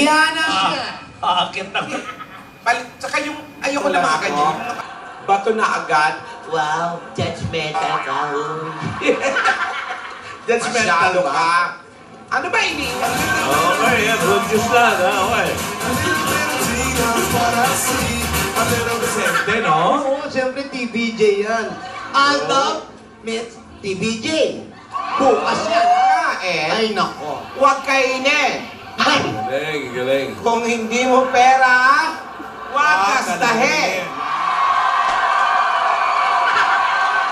Yan ang siya. Akit na. Tsaka yung ayoko na mga ganyan. Bato na agad. Wow, judgmental ka. Masyado ka. Ano ba iniwan? Okay, yan. Produce na, ha? Okay. Sente, no? Oo, siyempre TBJ yan. Adam meets TBJ. Bukas yan. Ay, nako. Huwag kainin. Ay, Galing, galing. Kung hindi mo pera, huwag kastahin.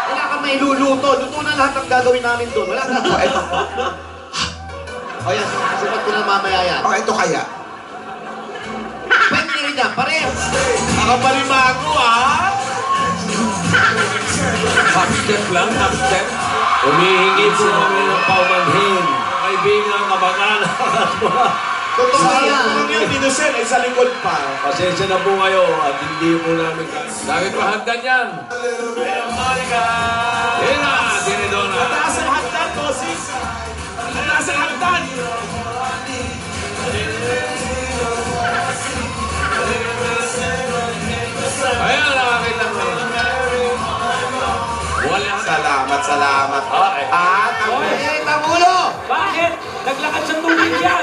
wala ka may luluto. Luto na lahat ng gagawin namin doon. Wala ka. Ito. O yan, susunod ko na mamaya yan. Ito kaya. Pwede rin yan, parehas. Nakapalimago, ha? Half step lang, half step. Humihingi po kami ng paumanhin. Kaibigan, kamag-anak at mga... Totoo yan. Kung yung Innocent ay sa likod pa. Pasensya na po kayo at hindi po namin Bakit pa hagdan yan? Monica! Yan na, Tinidona. Mataas ang hagdan, Bosis! Mataas ang hagdan! Ayan, nakakita ko. Wala. Salamat. Okay. At ang Eh, Pangulo! Bakit? Naglakad sa tubig yan.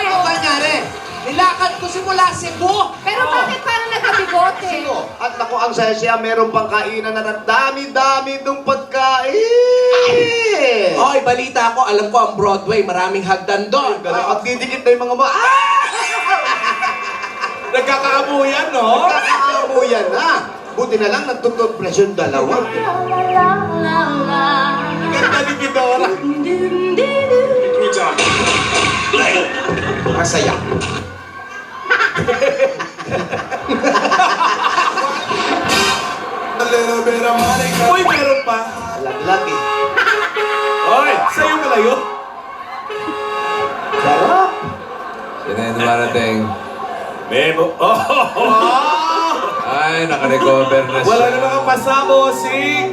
Ano ba nangyari? Nilakad ko simula Cebu. Pero bakit parang nagkabigote? Cebu. At naku, ang saya-saya, meron pang kainan na dami-dami itong pagkain. Oy, balita ko, alam ko ang Broadway, maraming hagdan doon. At didikit na yung mga Nagkakaabuyan, no? Nagkakaamuyan na. Buti na lang nagtutupres yung dalawa. Ganda ni Pidora. Masaya. Uy, meron pa. Laglag eh. Oy, sa'yo pala yun. Sarap. Yan na yung dumarating. Memo. Ay, nakarecover na siya. Wala na mga pasamo, sing.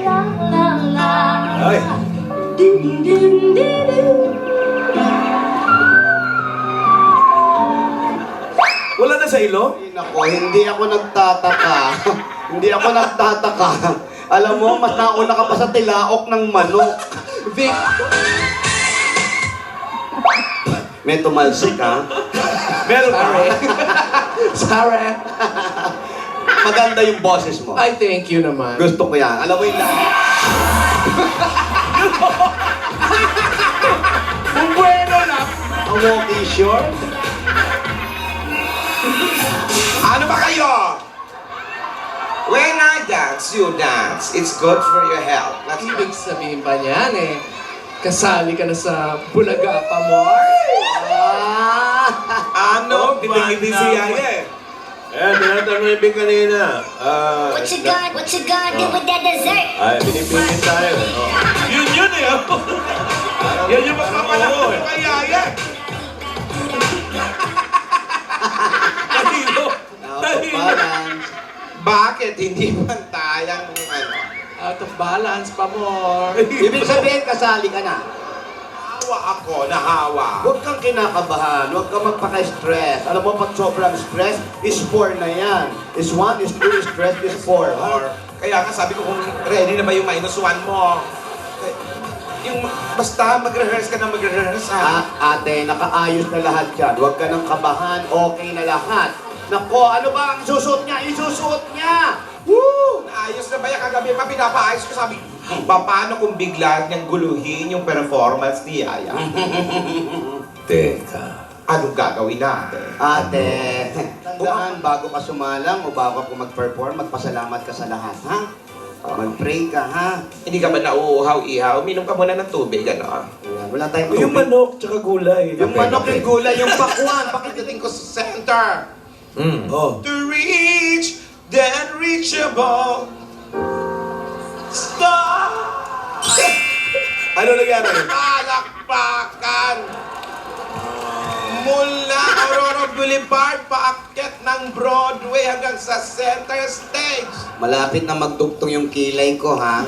Ay. Wala na sa ilo? Ay, nako, hindi ako nagtataka. Hindi ako nagtataka. Alam mo, mas nauna ka pa sa tilaok ng manok. Vic! May tumalsik, ha? Meron pa. Sorry. Maganda yung boses mo. Ay, thank you naman. Gusto ko yan. Alam mo yung Kung bueno na. ang walking short. Ano ba kayo? When I dance, you dance. It's good for your health. That's Ibig sabihin ba niyan eh, kasali ka na sa Bulaga pa mo? ano? Titingin si Yaya eh. Eh, tinatanong ibig kanina. What you gonna do with that dessert? Ay, pinipilit tayo. Yun eh. Yan yung magpapalakot Ano kay Yaya? Talino. Balance. Bakit hindi pantayang ano? Out of balance pa more. Ibig sabihin, kasali ka na. Nahawa ako, nahawa. Huwag kang kinakabahan. Huwag kang magpaka-stress. Alam mo, pag sobrang stress, is 4 na yan. Is 1, is 2, is stress, is 4. Or, kaya nga sabi ko kung ready na ba yung -1 mo. Yung basta mag-rehearse ka na mag-rehearse ha. Ate, nakaayos na lahat yan. Huwag ka nang kabahan. Okay na lahat. Nako, ano ba ang susuot niya? Isusuot niya! Woo! Naayos na ba yan? Kagabi pa pinapaayos ko sabi, paano kung bigla niyang guluhin yung performance ni Yaya? Teka. Anong gagawin natin? Ate, tandaan, bago ka sumalang o bago ka mag-perform, magpasalamat ka sa lahat, ha? Mag-pray ka, ha? Hindi ka ba nauuhaw-ihaw? Uminom ka muna ng tubig, ano? Ayan, wala tayong Yung tubig. manok, tsaka gulay. Yung manok, yung gulay, yung pakwan. Pakikiting ko sa center. Oh. To reach the unreachable star. Ano nangyari? Palakpakan! Mula Aurora Boulevard, paakyat ng Broadway hanggang sa center stage. Malapit na magdugtong yung kilay ko, ha?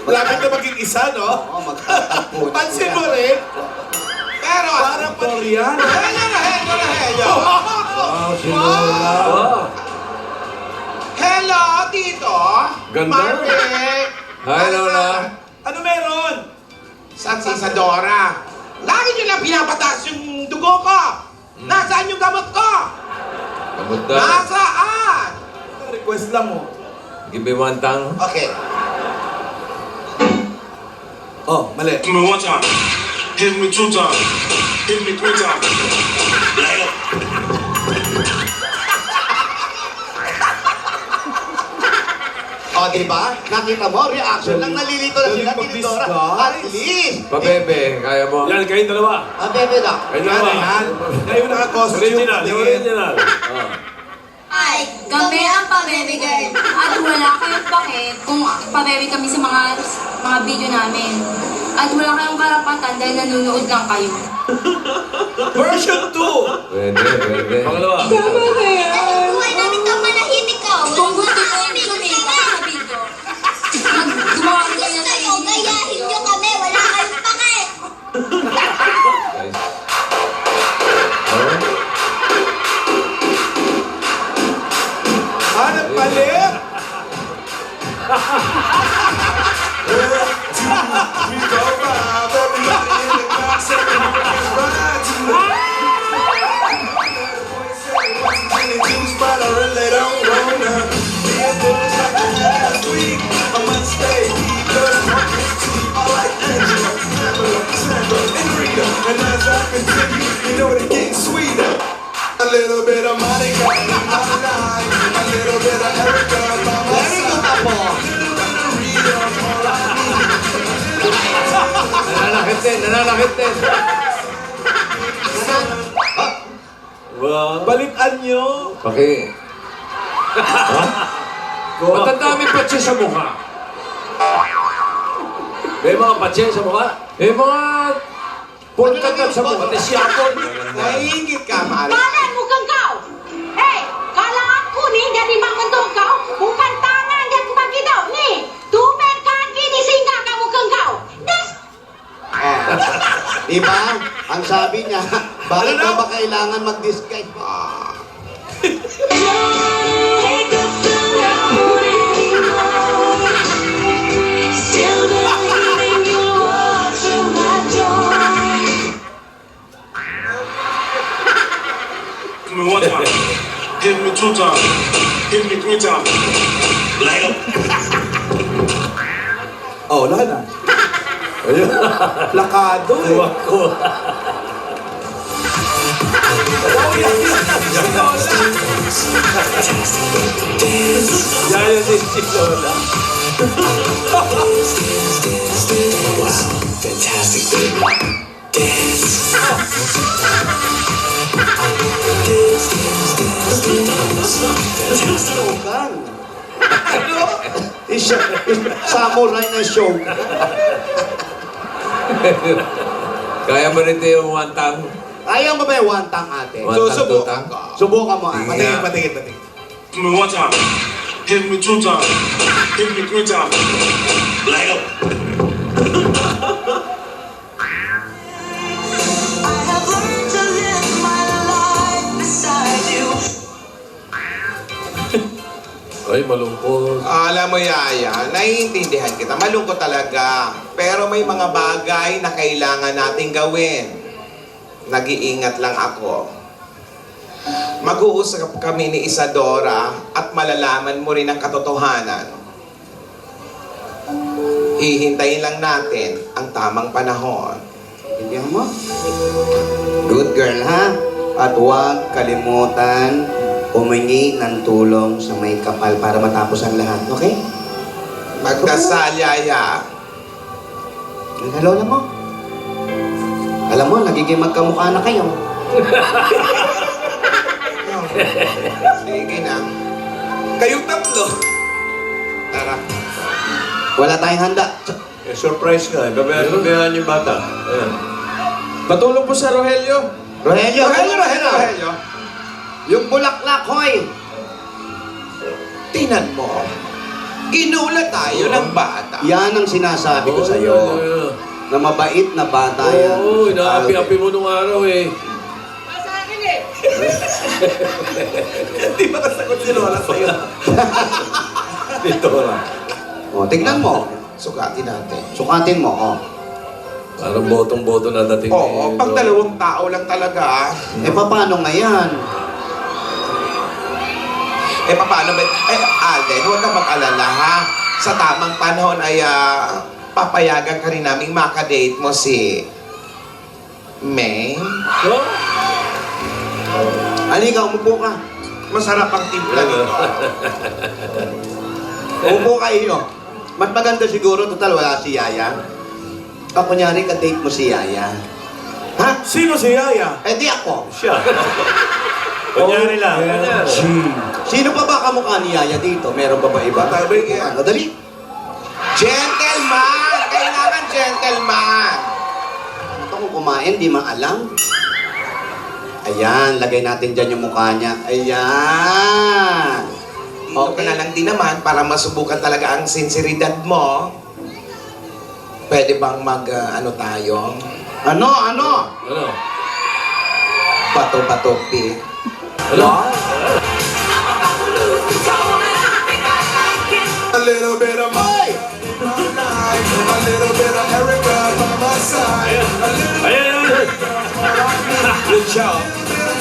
Malapit na maging isa, no? Oo, magtatagpo na Pansin sila. mo rin? Pero, Parang Koreano. Kaya nga, Rogelio. Wow, si Lola. Wow. Hello, Tito. Ganda. Marvick. Hi, Lola. Ano meron? Saan si Isadora? Lagi niyo lang pinapataas yung dugo ko. Nasaan yung gamot ko? Kabot na. Nasaan? Request lang mo. Give me one tang. Okay. Oh, mali. Give me one time. Hit me two times. Hit me three times. Light up. O, diba? Nakita mo, reaction lang nalilito na sila, Tinidora. At least, Pabebe, kaya mo. Yan, kayong dalawa. bebe na. Kayong dalawa. Kayo naka-costume. Original, yung original. Ay, kami ang pabebe-girl. At wala kayong pake kung pabebe kami sa mga video namin. At wala kayong karapatan dahil nanonood lang kayo. Version 2. Pwede. Pangalawa. Ang buhay namin ka manahimik ka. Kung gusto nyo sumika sa video, gumawa kayo ng Kayo, gayahin nyo kami. Wala kayong pake. Guys. Oh, Hanap palit. We go vibe, everybody in the car, saying we can ride tonight. Juice, but I really don't wanna be a buzz like I had last week. I must stay because I'm cheap. I like Angela, Pamela, Sandra, and Rita. And as I continue, you know they're getting sweeter. A little bit of Monica in my life, a little bit of Erica by my Very good side. po. nananakit din. Wow. Balikan nyo. Paki. Ba't ang daming patse sa mukha? May mga patse sa mukha? May mga pulkat sa mukha. Pati siyapon. Naiingit ka, Mari. Kala mo kang kau. Hey, kala ako ni jadi mangandong kau. Bukan tangan yang kumagidaw ni. Tumen kaki ni sehingga kamu kang kau. Des. Diba? Ang sabi niya, bakit ka ba kailangan mag-disguise? Still believing you'll walk through my door. Give me one time. Hit me two times. Hit me three times. Light up. Oh, wala na. Lakado eh. Tuwag ko. Yan yung si Lola. Fantastic, baby. Shogun. Samurai na show. Kaya mo rin yung one tang. Ayaw mo ba yung wantang ate? One tang, two Susubukan tang. ko. Subukan mo ate. Patingin. Give me one time. Hit me two times. Hit me three times. Light up. Ay, malungkot. Alam mo, Yaya, naiintindihan kita. Malungkot talaga. Pero may mga bagay na kailangan nating gawin. Nag-iingat lang ako. Mag-uusap kami ni Isadora at malalaman mo rin ang katotohanan. Hihintayin lang natin ang tamang panahon. Hindi mo? Good girl, ha? At huwag kalimutan humingi ng tulong sa may kapal para matapos ang lahat, okay? Magdasal, Yaya. Hello na mo. Alam mo, nagiging magkamukha na kayo. Sige na. Kayong tatlo. Tara. Wala tayong handa. Eh, surprise ka. Babayaran yung bata. Ayan. Patulong po sa Rogelio. Rogelio, Rogelio. Yung bulaklak, hoy! Tinan mo. Inulat tayo ng bata. Yan ang sinasabi ko sa'yo. Na mabait na bata yan. Oo, inaapi-api mo nung araw eh. Sa akin eh. Hindi ba nasagot si Lola sa'yo? Dito lang. O, tignan mo. Sukatin natin. Sukatin mo, o. Parang botong-boto na dating Oo, pag dalawang tao lang talaga. Eh, paano nga yan? Eh, paano ba? Eh, Alden, huwag kang mag-alala, ha? Sa tamang panahon ay papayagan ka rin naming makadate mo si May. Oh? Halika, umupo ka. Masarap ang timpla dito. Umupo ka iyo. Mas maganda siguro, total, wala si Yaya. Kunyari, ka-date mo si Yaya. Ha? Sino si Yaya? Eh, di ako. Siya. Kunyari lang. Sino pa ba kamukha ni Yaya dito? Meron pa ba iba? Ano, dali. Gentleman! Kailangan gentleman! Ito kung kumain, di maalam. Ayan, lagay natin dyan yung mukha niya. Ayan. Dito ka na lang din naman para masubukan talaga ang sinseridad mo. Pwede bang ano tayo? Ano? Ano? Bato-bato pi. Ano? A little bit of my life, a little bit of Erica by my side, a little Ayan! Good job.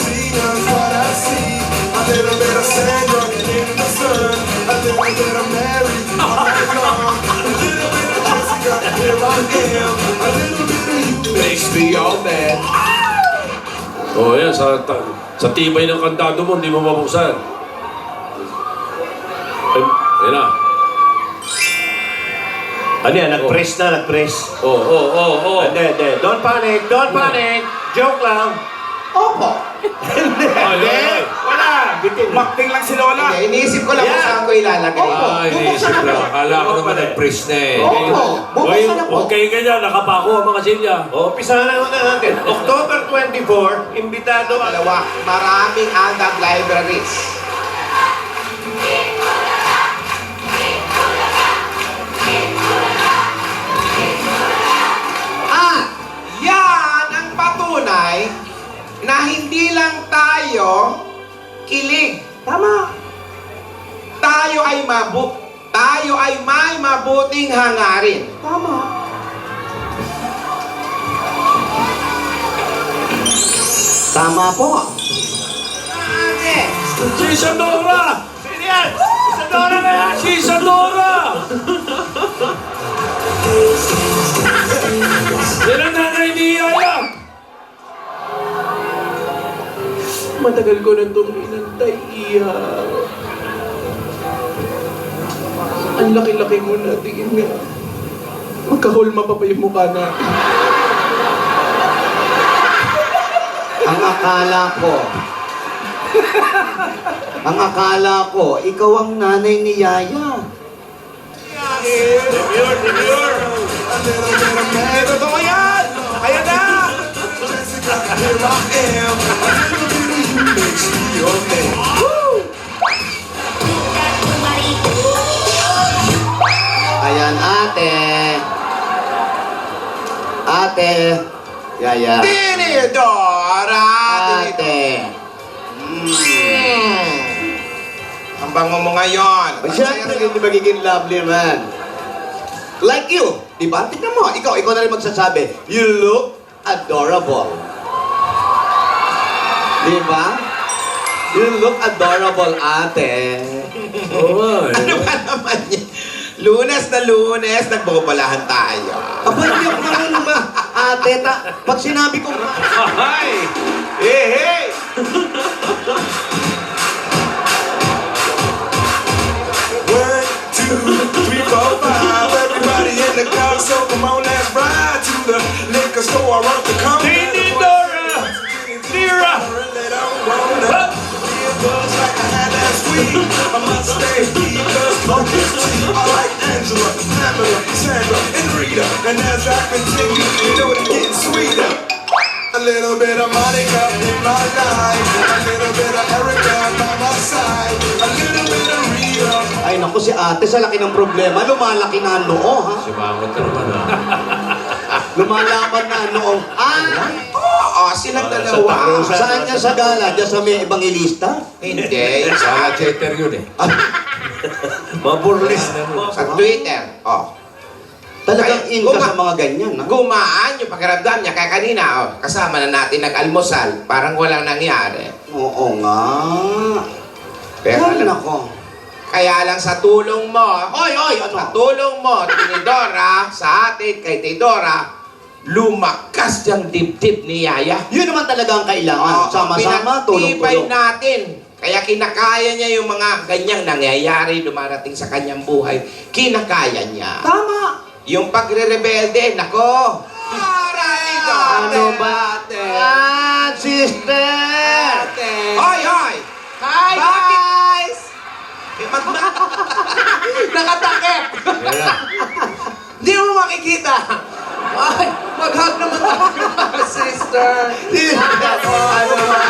Tina's what I see, a little bit of Sandra in the sun, a little bit of Mary all night long, a little bit of Jessica, here I am, a little bit of you makes me all mad. Oh, yan. Sa tibay ng kantado mo, hindi mo mabuksan. Ayan na. Ano yan? Nag-press na, nag-press. Oh. Hindi. Don't panic, don't panic. Joke lang. Opo. Ay. Wala. Bitin. Makting lang si Lola. Okay, iniisip ko lang kung Yeah. saan ko ilalagay. Ah, iniisip lang. Akala ko naman nag-press na eh. Opo. Hoy, Bubuksan ako. huwag kayo ganyan. Nakapako ang mga silya. Umpisa na natin. October 24, imbitado ang Dalawa, maraming Aldab libraries. At yan ang patunay na hindi lang tayo kilig. Tama. Tayo ay may mabuting hangarin. Tama. Tama po. Ate, Si Isadora! Sino yan? Isadora na yan! Si Isadora! Yan ang nanay ni Yaya! Matagal ko na itong inantay, Iya. Ang laki-laki mo na, tingin nga. Magkahulma pa yung mukha natin. Ang akala ko, ikaw ang nanay ni Yaya. Demure! a little bit of mad. Totoo yan! Ayan na! Jessica, here I am. A little bit of you makes me your man. Ayan, ate. Ate. Yaya. Tinidora! Ate. Ang bango mo ngayon. Ay, syempre, hindi magiging lovely man. Like you, di ba? Tignan mo, ikaw na rin magsasabi, you look adorable. Di ba? You look adorable, ate. Oo nga eh. Ano ba naman yan? Lunes na Lunes, nagbobolahan tayo. Aba, hindi ako marunong ba? Ate, pag sinabi ko, Ay! Hey! One, two, three, four, five. Everybody in the car, so come on, let's ride to the liquor store. I want to come. Tinidora! Tira! Like I had last week, I must stay because focus cheap. I like Angela, Pamela, Sandra, and Rita. And as I continue, you know it's getting sweeter. A little bit of Monica in my life, a little bit of Erica by my side, a little bit of Rita. ay naku, si ate, sa laki ng problema, lumalaki na ang noo, ha? Sumangot ka naman ah. Lumalaban na ang noo. Oo, silang Sa dalawa. tarusan. Saan niya sa gala? Diyan sa may evangelista? Hindi, Sa Twitter yun eh. Maburlis na mo. sa Twitter. Oh. Talagang Ay, in ka sa mga ganyan, ha? Gumaan yung pakiramdam niya. Kaya kanina, oh, kasama na natin nag-almusal. Parang walang nangyari. Oo nga. Pero Ay, alam, nako. kaya lang sa tulong mo, Oy, ano? sa tulong mo, Tinidora, sa atin, kay Tidora, lumakas yung dibdib ni Yaya. Yun naman talaga ang kailangan. Sama-sama, pinagtibay tulong-tulong. natin. Kaya kinakaya niya yung mga ganyang nangyayari, dumarating sa kanyang buhay. Kinakaya niya. Tama. Yung pagre-rebelde, nako. Ano ba? Sister! Hoy, hoy! Hi, guys! Nakatakip! Kaya, Hindi mo makikita! Ay, mag-hug naman tayo, sister! Ano ba?